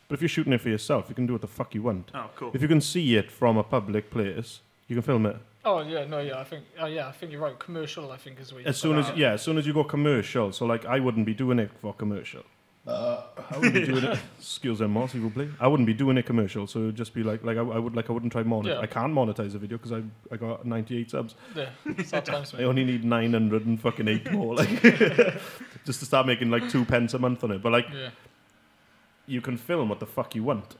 but if you're shooting it for yourself, you can do what the fuck you want. Oh, cool. If you can see it from a public place, you can film it. Oh yeah, no, yeah, I think you're right. Commercial, I think, is where. As soon as you go commercial, so like I wouldn't be doing it for commercial. I wouldn't be doing it. Excusez-moi, s'il vous plaît. I wouldn't be doing it commercial, so it'd just be like I wouldn't try monetize. Yeah. I can't monetize a video because I got 98 subs. Yeah, sad times. I only need 908 more, like just to start making like 2 pence a month on it. But like, you can film what the fuck you want.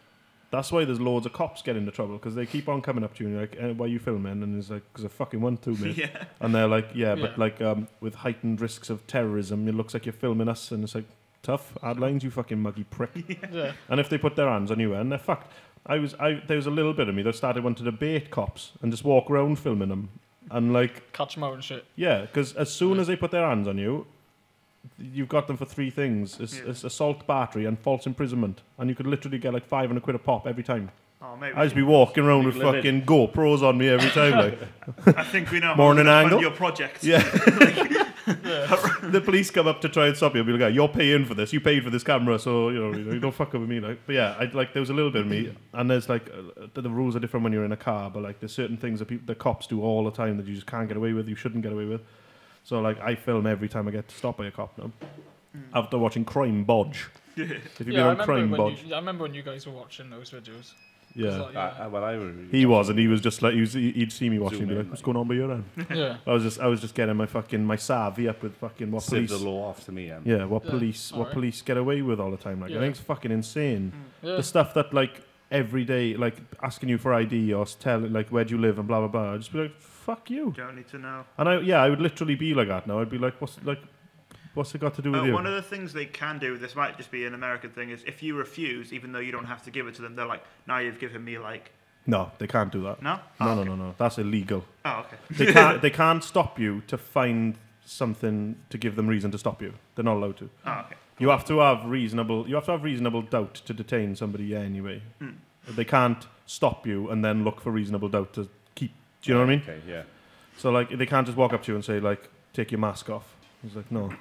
that's why there's loads of cops getting into trouble, because they keep on coming up to you and you're like, why are you filming? And it's like, because I fucking want to, mate. Yeah. And they're like, but like with heightened risks of terrorism, it looks like you're filming us, and it's like, tough, hard lines, you fucking muggy prick. Yeah. And if they put their hands on you, and they're fucked. There was a little bit of me that started wanting to bait cops and just walk around filming them. And like... Catch them out and shit. Yeah, because as soon as they put their hands on you, you've got them for 3 things. It's assault, battery, and false imprisonment. And you could literally get like £500 a pop every time. Oh, maybe. I'd just be walking around with fucking GoPros on me every time. Like. I think we know Morning how to angle. fund your project. Yeah. The police come up to try and stop you and be like, you're paying for this. You paid for this camera, so you don't fuck with me. Like, but yeah, there was a little bit of me, and there's like the rules are different when you're in a car, but like there's certain things that the cops do all the time that you just can't get away with. You shouldn't get away with. So like I film every time I get stopped by a cop now. After watching Crime Bodge. If you've been on Crime Bodge. I remember when you guys were watching those videos. Yeah. Like, He was, and he was just like he'd see me watching and be like, what's going on by your end? Yeah. I was just getting my savvy up with fucking what Civ police the law off to me. Yeah, what police get away with all the time. Like I think it's fucking insane. Yeah. The stuff that like every day, like asking you for ID or telling like where do you live and blah blah blah. I'd just be like, fuck you. Don't need to know. And I would literally be like that now. I'd be like, what's it got to do with you? One of the things they can do, this might just be an American thing, is if you refuse, even though you don't have to give it to them, they're like, now you've given me like... No, they can't do that. No? No. That's illegal. Oh, okay. They can't stop you to find something to give them reason to stop you. They're not allowed to. Oh, okay. You have to have reasonable doubt to detain somebody anyway. They can't stop you and then look for reasonable doubt to keep. Do you know what I mean? Okay, yeah. So like they can't just walk up to you and say like, take your mask off. He's like, no.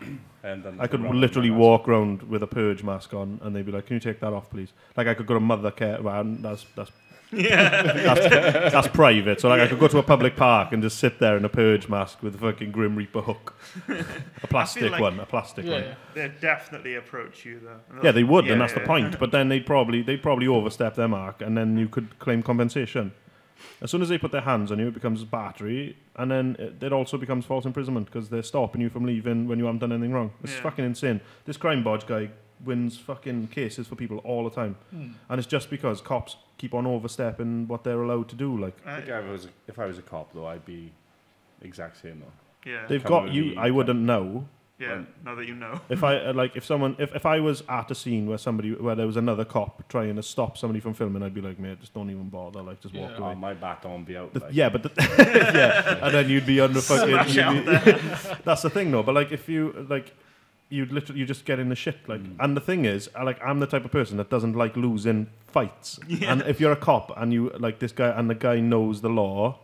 And then I could literally walk around with a purge mask on, and they'd be like, "Can you take that off, please?" Like I could go to mother care. Well, that's that's private. So like I could go to a public park and just sit there in a purge mask with a fucking Grim Reaper hook, a plastic one. Yeah. They'd definitely approach you though. Yeah, they would, and that's the point. But then they'd probably overstep their mark, and then you could claim compensation. As soon as they put their hands on you, it becomes battery, and then it also becomes false imprisonment because they're stopping you from leaving when you haven't done anything wrong. It's fucking insane. This Crime Bodge guy wins fucking cases for people all the time, and it's just because cops keep on overstepping what they're allowed to do. Like, I think if I was a cop though, I'd be exact same though. Yeah. they've Come got with you. me, I wouldn't know. Yeah. Now that you know. If I was at a scene where there was another cop trying to stop somebody from filming, I'd be like, mate, just don't even bother, like just walk away. Oh, my baton would be out. And then you'd be on the fucking. That's the thing, though. But like, if you like, you just get in the shit. Like, and the thing is, I'm the type of person that doesn't like losing fights. Yeah. And if you're a cop and you like this guy and the guy knows the law,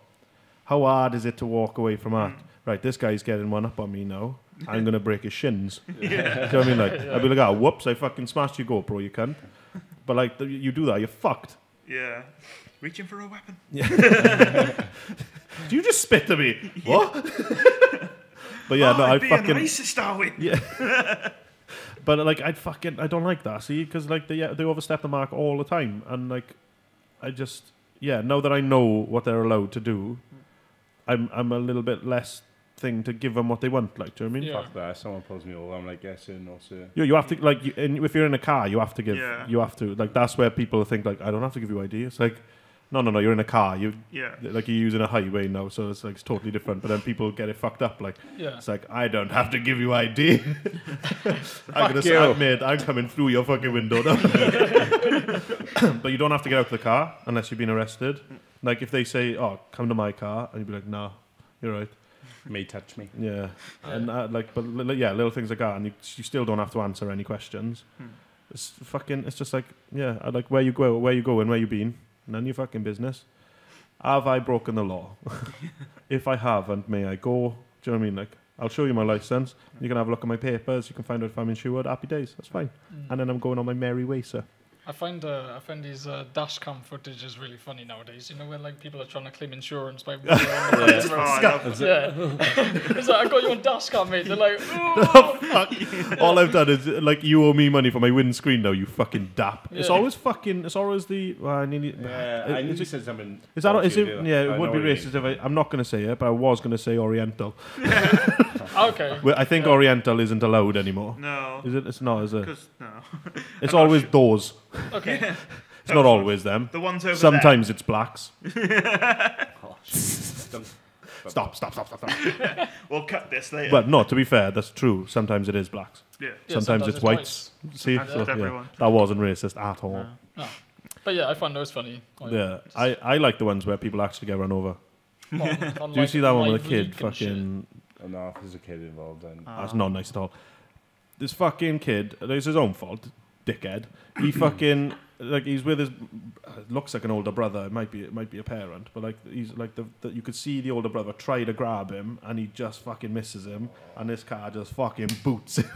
how hard is it to walk away from that? Right, this guy's getting one up on me now. I'm going to break his shins. Yeah. Do you know what I mean? Like, I'd be like, whoops, I fucking smashed your GoPro, you cunt. But like, you do that, you're fucked. Yeah. Reaching for a weapon. Yeah. Do you just spit at me? Yeah. What? But yeah, no, I fucking... racist, are we? Yeah. But like, I don't like that, see? Because like, they overstep the mark all the time. And like, now that I know what they're allowed to do, I'm a little bit less thing to give them what they want, like, do you know what I mean? Yeah. Fuck that. If someone pulls me over, I'm like, yes sir, no sir. You have to, like, if you're in a car, you have to give, you have to, like, that's where people think, like, I don't have to give you ID. It's like, no, you're in a car. Like, you're using a highway now, so it's like, it's totally different. But then people get it fucked up, like, it's like, I don't have to give you ID. I'm gonna say, mate, I'm coming through your fucking window now. But you don't have to get out of the car unless you've been arrested. Like, if they say, oh, come to my car, and you'd be like, no, you're right. May touch me. Yeah, and little things like that, and you still don't have to answer any questions. It's just like, I like where you go, where you going, where you been, none of your fucking business. Have I broken the law? If I haven't, may I go? Do you know what I mean? Like, I'll show you my license. You can have a look at my papers. You can find out if I'm insured. Happy days. That's fine. And then I'm going on my merry way, sir. I find these dash cam footage is really funny nowadays. You know, when like people are trying to claim insurance by it's like, I got you on dash cam, mate. They're like, oh, fuck. All I've done is like, you owe me money for my windscreen now, you fucking dap. Yeah. It's always the. I knew you said something. Is it? Yeah, it would be racist if I'm not going to say it, but I was going to say Oriental. Okay. I think Oriental isn't allowed anymore. No. Is it? It's not, is it? No. It's always those. Okay. It's not always them. The ones over Sometimes it's blacks. Oh, Stop. We'll cut this later. But no, to be fair, that's true. Sometimes it is blacks. yeah. Sometimes it's whites. See, Sometimes so, it's yeah, everyone. that wasn't racist at all. No. But yeah, I find those funny. Like, Yeah, I like the ones where people actually get run over. on, Do you see that one with a Live kid? League and shit. Fucking, Oh, no, if there's a kid involved, then that's not nice at all. This fucking kid, it's his own fault, dickhead. He fucking like he's with his looks like an older brother. It might be a parent, but like he's like the you could see the older brother try to grab him, and he just fucking misses him, and this car just fucking boots him.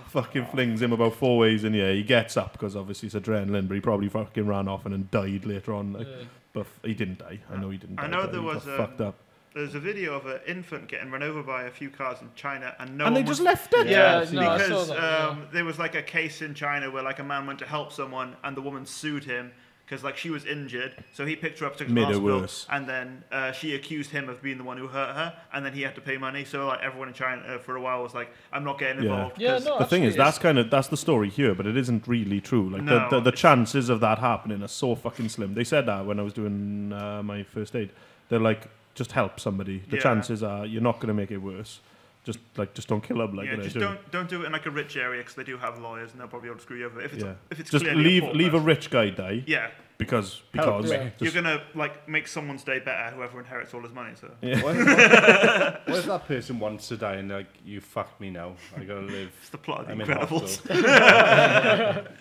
Fucking flings him about 4 ways in the air. He gets up because obviously it's adrenaline, but he probably fucking ran off and then died later on. Like, Yeah. but he didn't die. I know he didn't. I die, know but there he was got fucked up, There's a video of an infant getting run over by a few cars in China, and no and one they was just left it. Yeah, see, no, I saw because that. Yeah. there was like a case in China where like a man went to help someone and the woman sued him because like she was injured, so he picked her up, took her to Made the it hospital, worse. and then she accused him of being the one who hurt her, and then he had to pay money. So like everyone in China for a while was like, "I'm not getting Yeah. involved." Yeah, 'cause- no, The thing is, absolutely. that's the story here, but it isn't really true. Like No, the it's- chances of that happening are so fucking slim. They said that when I was doing my first aid. They're like, just help somebody. The Yeah. chances are you're not going to make it worse. Just don't kill them. Like yeah, you know, just don't do it in like a rich area because they do have lawyers and they'll probably able to screw you over if it's just clearly leave a poor a person. rich guy die Yeah, because Help just, me. you're gonna like make someone's day better. Whoever inherits all his money. So what if that person wants to die and like, you fucked me now, I gotta live. it's the plot of The I'm in Incredibles. hospital.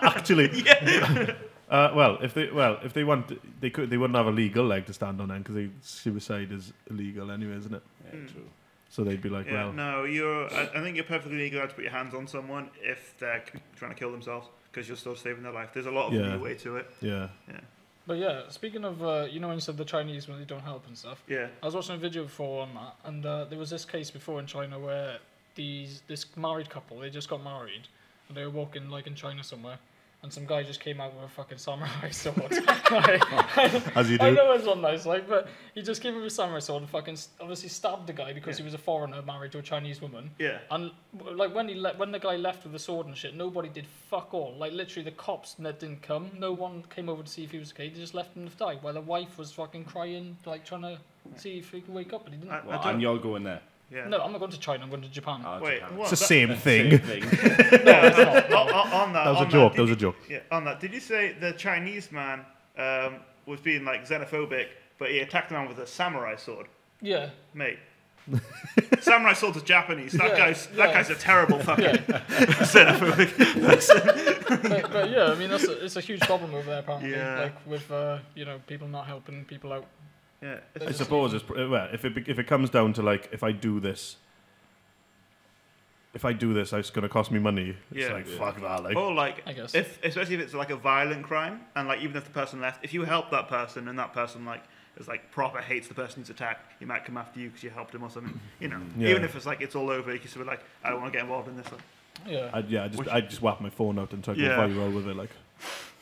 actually. Yeah. If they want, they wouldn't have a legal leg to stand on then because suicide is illegal anyway, isn't it? Yeah, true. So they'd be like, Yeah, well, no, I think you're perfectly legal to put your hands on someone if they're trying to kill themselves because you're still saving their life. There's a lot of Yeah. leeway to it. yeah. But yeah, speaking of, you know, when you said the Chinese when they don't help and stuff, Yeah. I was watching a video before on that, and there was this case before in China where this married couple, they just got married, and they were walking like in China somewhere, and some guy just came out with a fucking samurai sword. As you I do. know it's not nice, like, but he just came with a samurai sword and fucking obviously stabbed the guy because he was a foreigner married to a Chinese woman. Yeah. And like when the guy left with the sword and shit, nobody did fuck all. Like literally, the cops didn't come. No one came over to see if he was okay. They just left him to die while the wife was fucking crying, like trying to see if he could wake up, but he didn't. I Well, don't- and you're going there. Yeah. No, I'm not going to China. I'm going to Japan. Oh, Wait, Japan. what? It's the same thing. Same thing. No, it's not. On that. That was a on joke. did That was you- a joke. Yeah, on that. Did you say the Chinese man was being like xenophobic, but he attacked the man with a samurai sword? Yeah. Mate. Samurai sword is Japanese. That Yeah, guy's a terrible fucking Yeah. xenophobic person. but yeah, I mean it's a huge problem over there apparently. Yeah. Like with people not helping people out. Yeah. I suppose it's if it comes down to like if I do this, it's going to cost me money. It's Yeah. like fuck that. Like Or like, I guess. especially if it's like a violent crime, and like even if the person left, if you help that person and that person like is like proper hates the person who's attacked, he might come after you because you helped him or something. You know, Yeah. even if it's like it's all over, you can still be like, I don't want to get involved in this. Like, Yeah. I just whap my phone out and try to Yeah. go viral with it. Like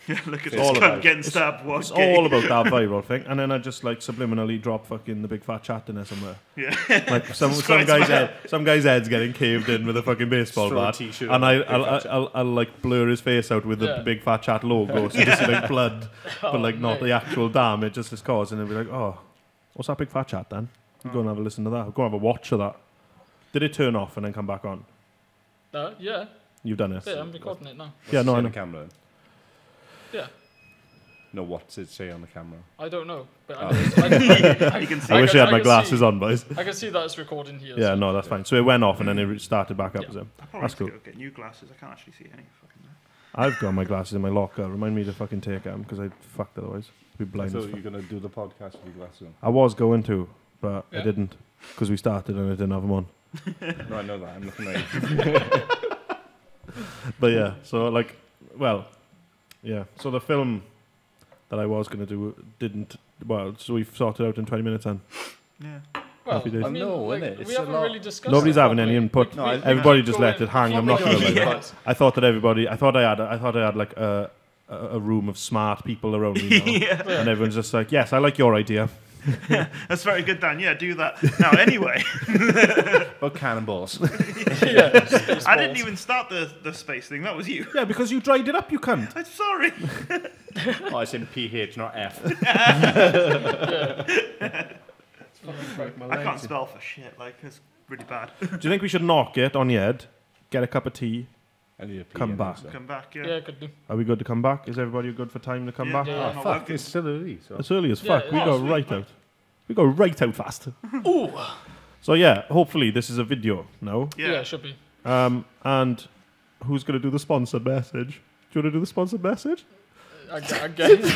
yeah, look at It's this all cunt about- getting stabbed. What it's gay. all about that viral thing, and then I just like subliminally drop fucking the big fat chat in there somewhere. Yeah. Like some Subscribe guy's to head, some guy's head's getting caved in with a fucking baseball Throw a bat, t-shirt and on, big fat chat. I'll like blur his face out with the Yeah. big fat chat logo, so you just see like blood, but like not mate. the actual damage, just his cause, and they'll be like, oh, what's that big fat chat then? Go and have a listen to that. Go and have a watch of that. Did it turn off and then come back on? Yeah. You've done it. Yeah, I'm recording it now. Yeah, no, I on know. the camera. Then? Yeah. No, what's it say on the camera? I don't know, but Oh. You can see. I wish I had my can glasses see- on, boys. I can see that it's recording here. Yeah, so- no, that's fine. So it went off and then it started back up. Yeah. Is it? I probably That's need to cool. go get new glasses. I can't actually see any fucking. I've got my glasses in my locker. Remind me to fucking take them because I'd fucked otherwise. I'd be I blind as thought fuck. you were going to do the podcast with your glasses on. I was going to, but I Yeah. didn't because we started and I didn't have them on. No, I know that. I'm looking at you. But yeah, so like, well, yeah. So the film that I was going to do didn't. Well, so we've sorted out in 20 minutes then. Yeah. Well, Happy days. I mean, I know, like, innit? we It's a haven't lot. really discussed. Nobody's it having properly. any input. No, I- Everybody we just go let in- it hang. I'm before not we going go to in, lie. yes. I thought that everybody. I thought I had like a room of smart people around me now, Yeah. and everyone's just like, yes, I like your idea. That's very good, Dan. Yeah, do that. Now, anyway. About cannonballs. Yeah. I didn't even start the space thing. That was you. Yeah, because you dried it up, you cunt. I'm sorry. Oh, it's in PH, not F. I can't spell for shit. Like, it's really bad. Do you think we should knock it on the head, get a cup of tea, I need a pee come in back? this, Come back, yeah. Yeah, could do. Are we good to come back? Is everybody good for time to come Yeah. back? Yeah. Oh, fuck, it's still early. So. It's early as Yeah, fuck. We yeah, go sweet, right mate. out. We go right out fast. Ooh. So yeah, hopefully this is a video now. Yeah, it should be. And who's going to do the sponsored message? Do you want to do the sponsored message? I guess.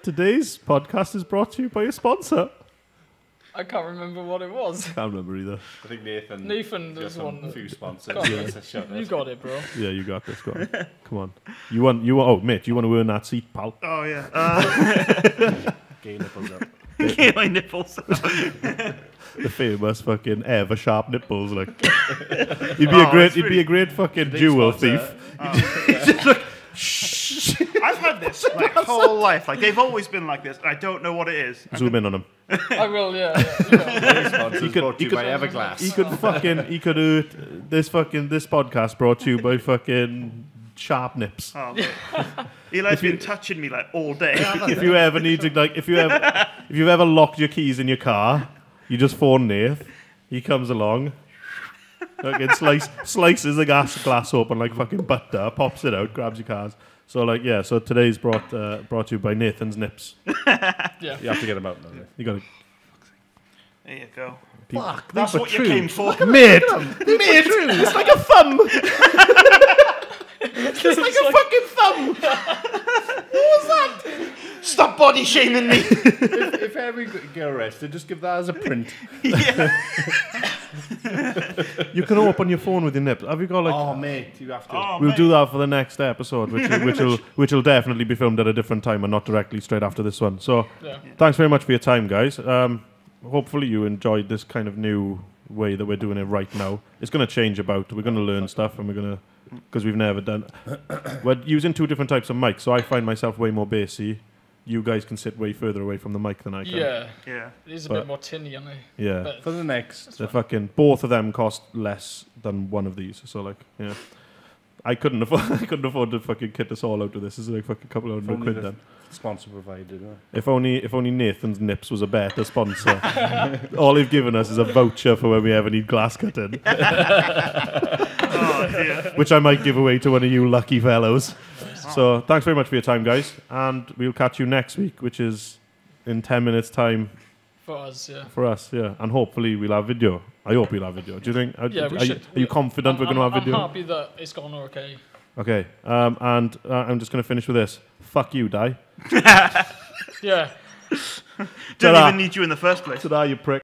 Today's podcast is brought to you by a sponsor. I can't remember what it was. Can't remember either. I think Nathan. Nathan got was some one. few sponsors. Come on, Yeah. So shut You it. got it, bro. Yeah, you got this. Go on. Come on. You want? Oh, mate, you want to earn that seat, pal? Oh, yeah. Gay nipples up. Get my nipples. The famous fucking ever sharp nipples, like. He'd be a great fucking jewel thief. I've had this like whole life. Like they've always been like this. I don't know what it is. Zoom in on him. I will, yeah. Sponsors brought to you by Everglass. He could this podcast brought to you by fucking sharp nips. Oh, mate. Eli's been touching me like all day. If you ever need to, like, if you've ever locked your keys in your car, you just phone Nath. He comes along, fucking slices the glass open like fucking butter, pops it out, grabs your cars. So like, yeah. So today's brought to you by Nathan's Nips. Yeah. You have to get them out now. You got to. There you go. Fuck, That's what you came for. Mate, it's like a thumb. It's like a fucking thumb. What was that? Stop body shaming me. If ever you get arrested, just give that as a print. You can open your phone with your nips. Have you got like? Oh, mate, you have to. Oh, We'll mate. do that for the next episode, which will definitely be filmed at a different time and not directly straight after this one. So, Yeah. thanks very much for your time, guys. Hopefully you enjoyed this kind of new way that we're doing it right now. It's going to change about. We're going to learn stuff, and we're going to, because we've never done. We're using two different types of mics, so I find myself way more bassy. You guys can sit way further away from the mic than I can. Yeah. Yeah. It is a But- bit more tinny, aren't they? Yeah. But For the next. They're fucking, both of them cost less than one of these. So like, yeah. I couldn't afford to fucking kit us all out of this. This is like fucking couple of hundred quid then. Sponsor provided. Huh? If only Nathan's Nips was a better sponsor. All they've given us is a voucher for when we ever need glass cutting, Oh, dear. which I might give away to one of you lucky fellows. So thanks very much for your time, guys, and we'll catch you next week, which is in 10 minutes' time for us, yeah. for us. Yeah, and hopefully we'll have video. I hope we'll have video. Do you think? Yeah, we are should. you confident we're going to have video? I'm happy that it's gone okay. Okay. And I'm just going to finish with this. Fuck you, Die. Yeah. Didn't even need you in the first place. Ta-da, you prick.